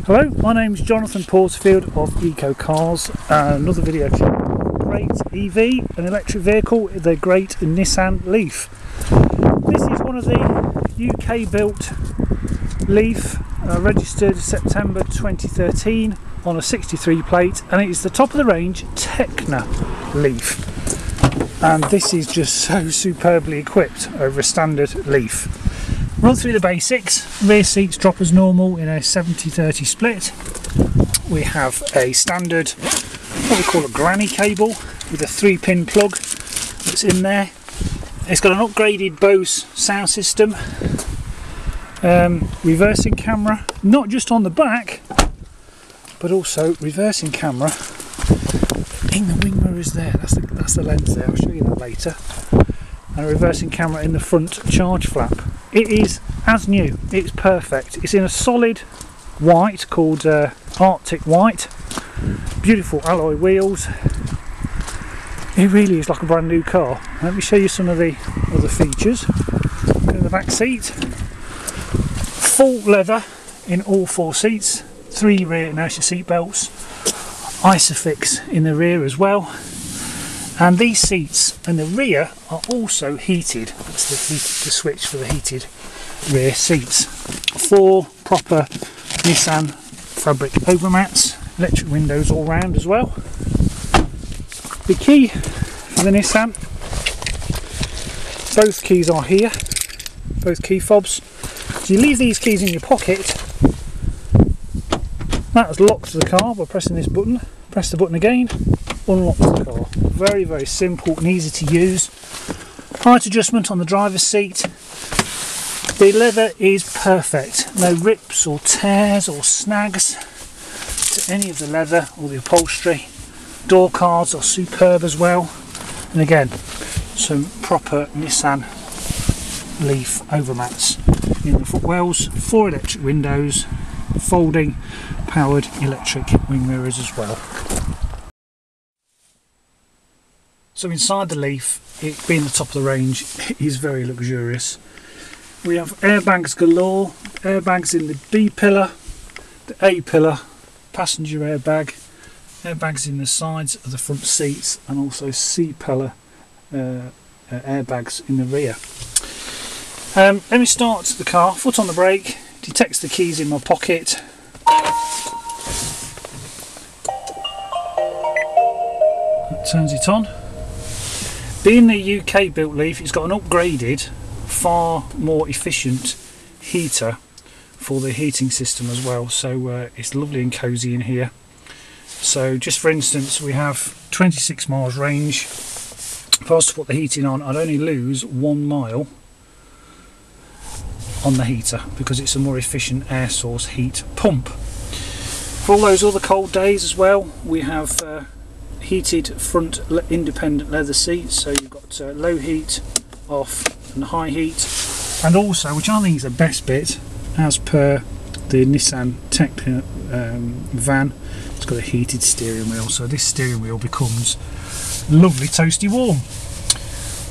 Hello, my name's Jonathan Porterfield of Eco Cars. Another video clip. Great EV, an electric vehicle, the great Nissan Leaf. This is one of the UK built Leaf, registered September 2013 on a 63 plate, and it is the top of the range Tekna Leaf. And this is just so superbly equipped over a standard Leaf. Run through the basics. Rear seats drop as normal in a 70-30 split. We have a standard, what we call a granny cable with a 3-pin plug that's in there. It's got an upgraded Bose sound system, reversing camera, not just on the back, but also reversing camera in the wing mirrors there. That's the lens there. I'll show you that later. And a reversing camera in the front charge flap. It is as new, it's perfect. It's in a solid white called Arctic White. Beautiful alloy wheels. It really is like a brand new car. Let me show you some of the other features. Go to the back seat. Full leather in all 4 seats. 3 rear inertia seat belts. Isofix in the rear as well. And these seats in the rear are also heated. That's the switch for the heated rear seats. 4 proper Nissan fabric overmats, electric windows all round as well. The key for the Nissan, both keys are here, both key fobs. So you leave these keys in your pocket. That has locked the car by pressing this button. Press the button again, unlock the car. Very, very simple and easy to use. Height adjustment on the driver's seat. The leather is perfect. No rips or tears or snags to any of the leather or the upholstery. Door cards are superb as well. And again, some proper Nissan Leaf overmats in the footwells. 4 electric windows, folding powered electric wing mirrors as well. So inside the Leaf, it being the top of the range, it is very luxurious. We have airbags galore, airbags in the B pillar, the A pillar, passenger airbag, airbags in the sides of the front seats, and also C pillar airbags in the rear. Let me start the car, foot on the brake, detects the keys in my pocket. That turns it on. Being the UK built Leaf, it's got an upgraded, far more efficient heater for the heating system as well, so it's lovely and cosy in here. So just for instance, we have 26 miles range. If I was to put the heating on, I'd only lose 1 mile on the heater because it's a more efficient air source heat pump. For all those other cold days as well, we have heated front independent leather seats, so you've got low heat, off and high heat, and also, which I think is the best bit, as per the Nissan Tekna van, it's got a heated steering wheel, so this steering wheel becomes lovely toasty warm.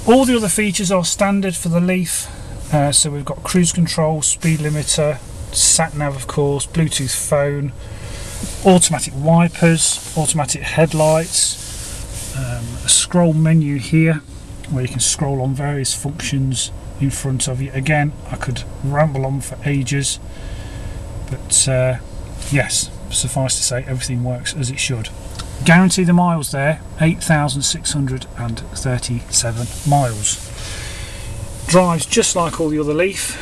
All the other features are standard for the Leaf, so we've got cruise control, speed limiter, sat nav of course, Bluetooth phone, automatic wipers, automatic headlights, a scroll menu here where you can scroll on various functions in front of you. Again, I could ramble on for ages, but yes, suffice to say everything works as it should. Guarantee the miles there, 8,637 miles. Drives just like all the other Leaf.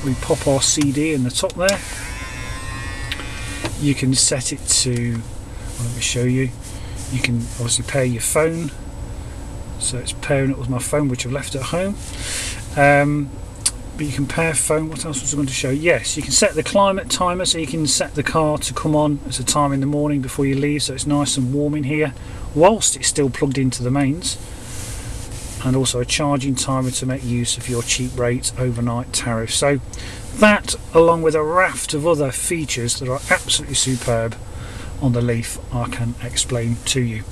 We pop our CD in the top there. You can set it to, well, let me show you. You can obviously pair your phone, so it's pairing it with my phone which I've left at home. But you can pair phone. What else was I going to show? Yes, you can set the climate timer, so you can set the car to come on at a time in the morning before you leave, so it's nice and warm in here whilst it's still plugged into the mains. And also a charging timer to make use of your cheap rate overnight tariff. So that, along with a raft of other features that are absolutely superb on the Leaf, I can explain to you.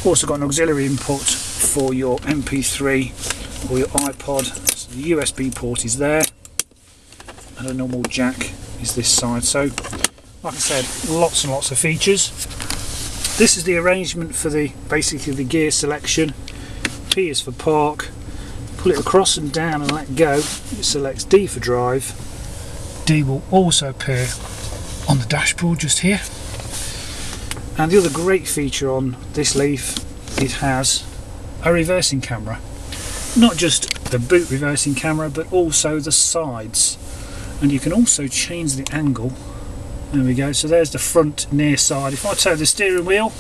Also got an auxiliary input for your MP3 or your iPod. So the USB port is there, and a normal jack is this side. So like I said, lots and lots of features. This is the arrangement for basically the gear selection. P is for park. Pull it across and down and let go. It selects D for drive. D will also appear on the dashboard just here. And the other great feature on this Leaf, it has a reversing camera. Not just the boot reversing camera, but also the sides. And you can also change the angle. There we go, so there's the front near side. If I turn the steering wheel,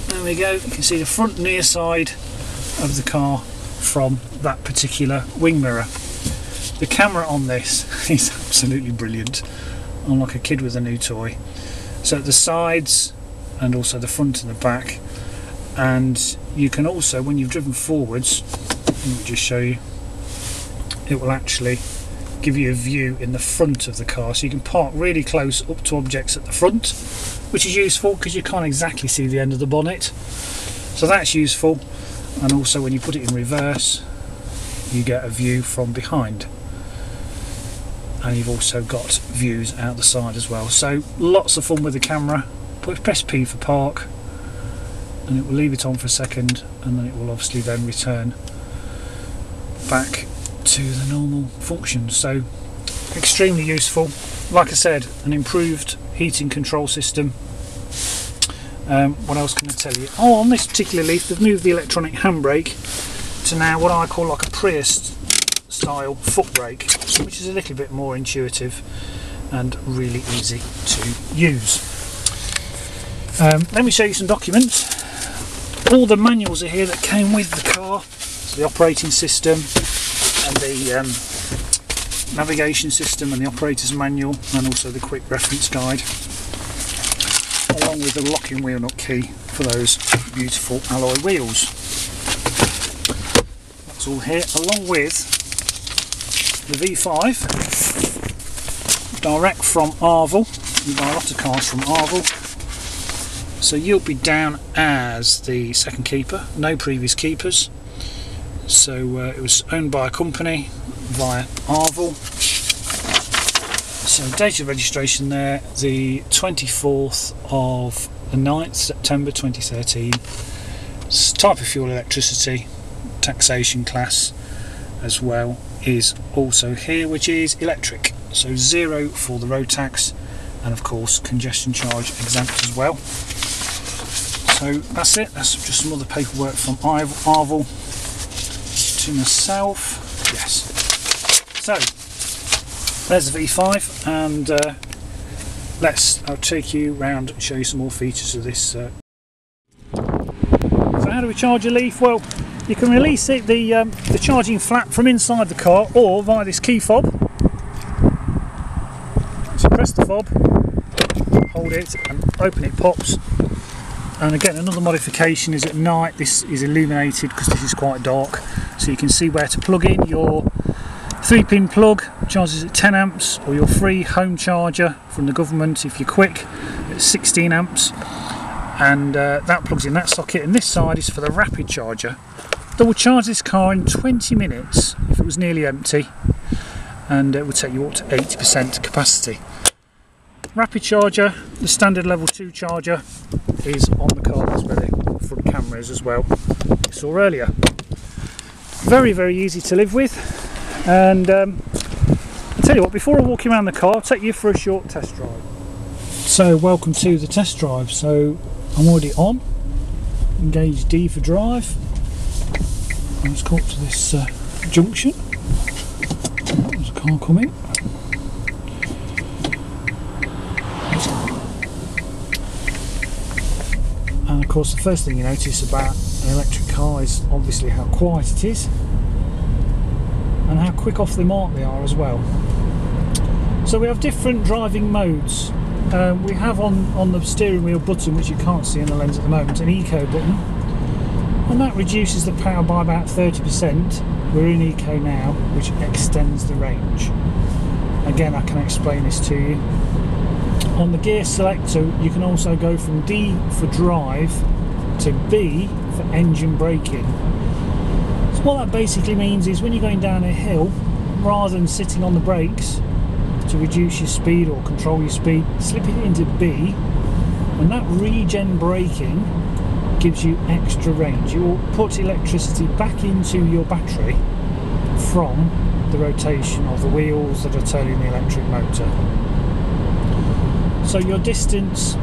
there we go, you can see the front near side of the car from that particular wing mirror. The camera on this is absolutely brilliant. I'm like a kid with a new toy. So the sides and also the front and the back, and you can also, when you've driven forwards, let me just show you, it will actually give you a view in the front of the car, so you can park really close up to objects at the front, which is useful because you can't exactly see the end of the bonnet, so that's useful. And also when you put it in reverse, you get a view from behind, and you've also got views out the side as well. So lots of fun with the camera. Press P for park, and it will leave it on for a second, and then it will obviously then return back to the normal function. So extremely useful. Like I said, an improved heating control system. What else can I tell you? Oh, on this particular Leaf, they've moved the electronic handbrake to now what I call like a Prius style foot brake, which is a little bit more intuitive and really easy to use. Let me show you some documents. All the manuals are here that came with the car. So the operating system and the navigation system and the operator's manual, and also the quick reference guide, along with the locking wheel nut key for those beautiful alloy wheels. That's all here, along with the V5 direct from Arvel. You buy a lot of cars from Arvel, so you'll be down as the second keeper, no previous keepers. So it was owned by a company via Arvel. So date of registration there, the 24th of the 9th September 2013. Type of fuel, electricity. Taxation class as well is also here, which is electric. So 0 for the road tax, and of course congestion charge exempt as well. So that's it. That's just some other paperwork from Arvel to myself. Yes. So there's the V5, and I'll take you round and show you some more features of this. So how do we charge a Leaf? Well, you can release it, the charging flap, from inside the car, or via this key fob. So press the fob, hold it, and open it pops. And again, another modification is at night this is illuminated because this is quite dark, so you can see where to plug in your 3-pin plug. Charges at 10 amps, or your free home charger from the government if you're quick at 16 amps, and that plugs in that socket. And this side is for the rapid charger that will charge this car in 20 minutes if it was nearly empty, and it will take you up to 80% capacity. Rapid charger, the standard level 2 charger, is on the car. That's where the front camera is as well, you saw earlier. Very, very easy to live with. And I'll tell you what, before I walk you around the car, I'll take you for a short test drive. So welcome to the test drive. So I'm already on, engage D for drive. Let's go up to this junction. There's a car coming. And of course the first thing you notice about an electric car is obviously how quiet it is, and how quick off the mark they are as well. So we have different driving modes. We have on the steering wheel button, which you can't see in the lens at the moment, an eco button, and that reduces the power by about 30%. We're in eco now, which extends the range. Again, I can explain this to you. On the gear selector, you can also go from D for drive to B for engine braking. So what that basically means is when you're going down a hill, rather than sitting on the brakes to reduce your speed or control your speed, slip it into B, and that regen braking gives you extra range. It will put electricity back into your battery from the rotation of the wheels that are turning the electric motor. So your distance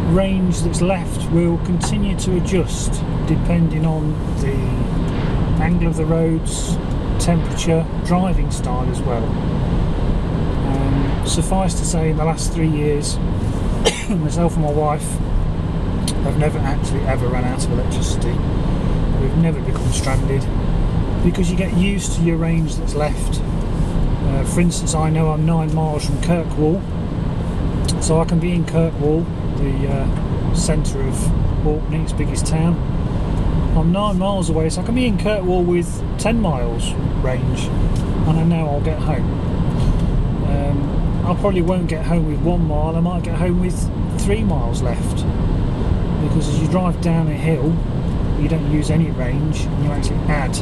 range that's left will continue to adjust depending on the angle of the roads, temperature, driving style as well. Suffice to say, in the last 3 years, myself and my wife have never actually ever run out of electricity. We've never become stranded because you get used to your range that's left. For instance, I know I'm 9 miles from Kirkwall, so I can be in Kirkwall, the centre of Orkney, its biggest town. I'm 9 miles away, so I can be in Kirkwall with 10 miles range, and I know I'll get home. I probably won't get home with 1 mile, I might get home with 3 miles left, because as you drive down a hill you don't use any range, and you actually add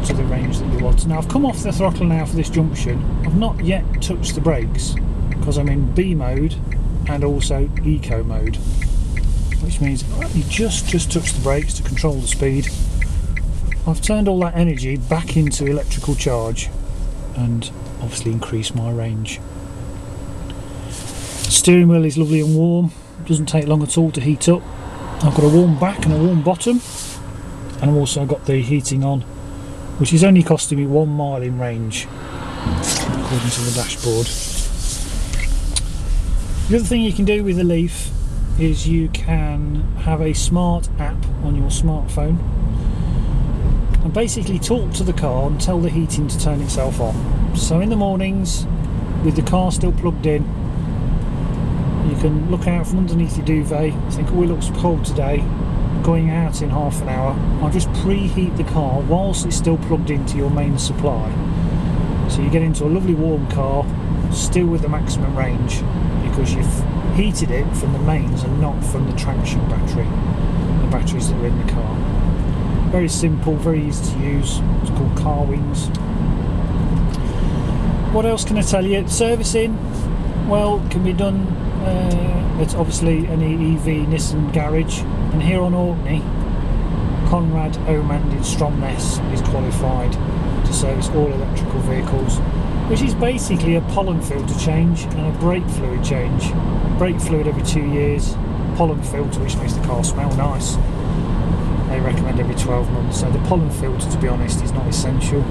to the range that you want. Now I've come off the throttle now for this junction. I've not yet touched the brakes because I'm in B mode and also eco mode, which means you just touch the brakes to control the speed. I've turned all that energy back into electrical charge and obviously increased my range. Steering wheel is lovely and warm, doesn't take long at all to heat up. I've got a warm back and a warm bottom, and I've also got the heating on, which is only costing me 1 mile in range according to the dashboard. The other thing you can do with the Leaf is you can have a smart app on your smartphone and basically talk to the car and tell the heating to turn itself on. So in the mornings, with the car still plugged in, you can look out from underneath your duvet, think, oh, it looks cold today, going out in half an hour. I'll just preheat the car whilst it's still plugged into your main supply. So you get into a lovely warm car, still with the maximum range, because you've heated it from the mains and not from the traction battery, the batteries that are in the car. Very simple, very easy to use. It's called Car Wings. What else can I tell you? Servicing, well, can be done at obviously any EV Nissan garage, and here on Orkney, Conrad Omand in Stromness is qualified to service all electrical vehicles, which is basically a pollen filter change and a brake fluid change. Brake fluid every 2 years, pollen filter which makes the car smell nice. They recommend every 12 months, so the pollen filter, to be honest, is not essential.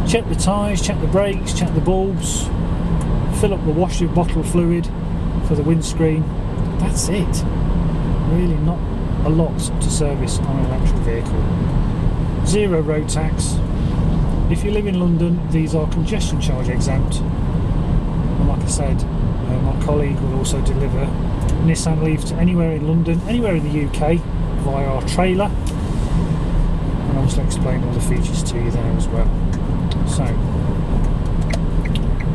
Check the tyres, check the brakes, check the bulbs, fill up the washer bottle fluid for the windscreen. That's it. Really not a lot to service on an electric vehicle. Zero road tax. If you live in London, these are congestion charge exempt, and like I said, my colleague will also deliver Nissan Leaf to anywhere in London, anywhere in the UK via our trailer, and I'll also explain all the features to you there as well. So,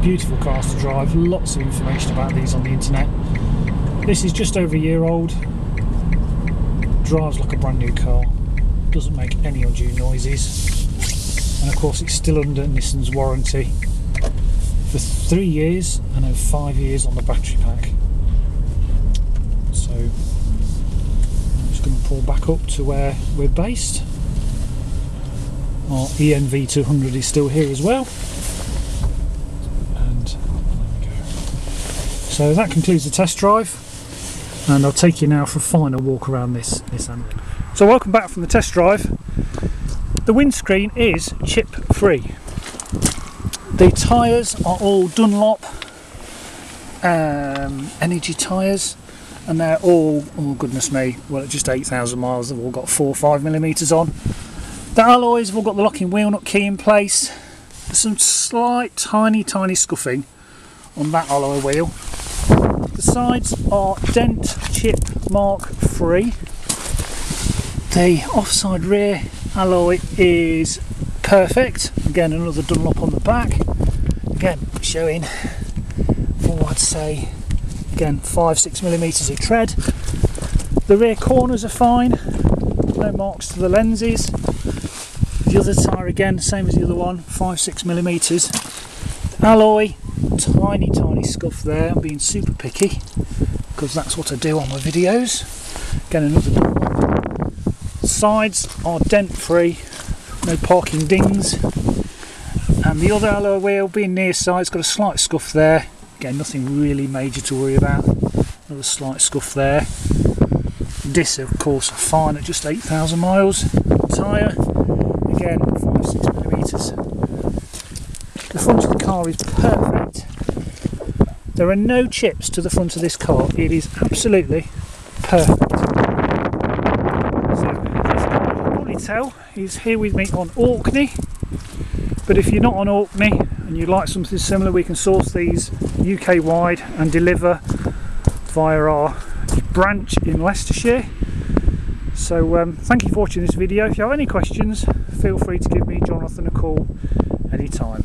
beautiful cars to drive, lots of information about these on the internet. This is just over a year old, drives like a brand new car, doesn't make any undue noises, and of course it's still under Nissan's warranty for 3 years and then 5 years on the battery pack. So I'm just going to pull back up to where we're based. Our ENV 200 is still here as well. And there we go. So that concludes the test drive, and I'll take you now for a final walk around this Nissan. So welcome back from the test drive. The windscreen is chip free. The tyres are all Dunlop energy tyres, and they're all, oh goodness me, well at just 8,000 miles they've all got 4 or 5mm on. The alloys have all got the locking wheel nut key in place. There's some slight tiny scuffing on that alloy wheel. The sides are dent chip mark free. The offside rear alloy is perfect. Again, another Dunlop on the back. Again, showing, what I'd say, again 5-6mm of tread. The rear corners are fine, no marks to the lenses. The other tyre again, same as the other one, 5-6mm. The alloy tiny scuff there. I'm being super picky because that's what I do on my videos. Again, another door. Sides are dent free, no parking dings, and the other alloy wheel being near side, it's got a slight scuff there. Again, nothing really major to worry about. Another slight scuff there. Discs, of course, are fine at just 8,000 miles. Tyre, again, 5-6mm. The front of the car is perfect. There are no chips to the front of this car. It is absolutely perfect. So, this guy, you can probably tell, he's here with me on Orkney. But if you're not on Orkney and you'd like something similar, we can source these UK wide and deliver via our branch in Leicestershire. So thank you for watching this video. If you have any questions, feel free to give me, Jonathan, a call anytime.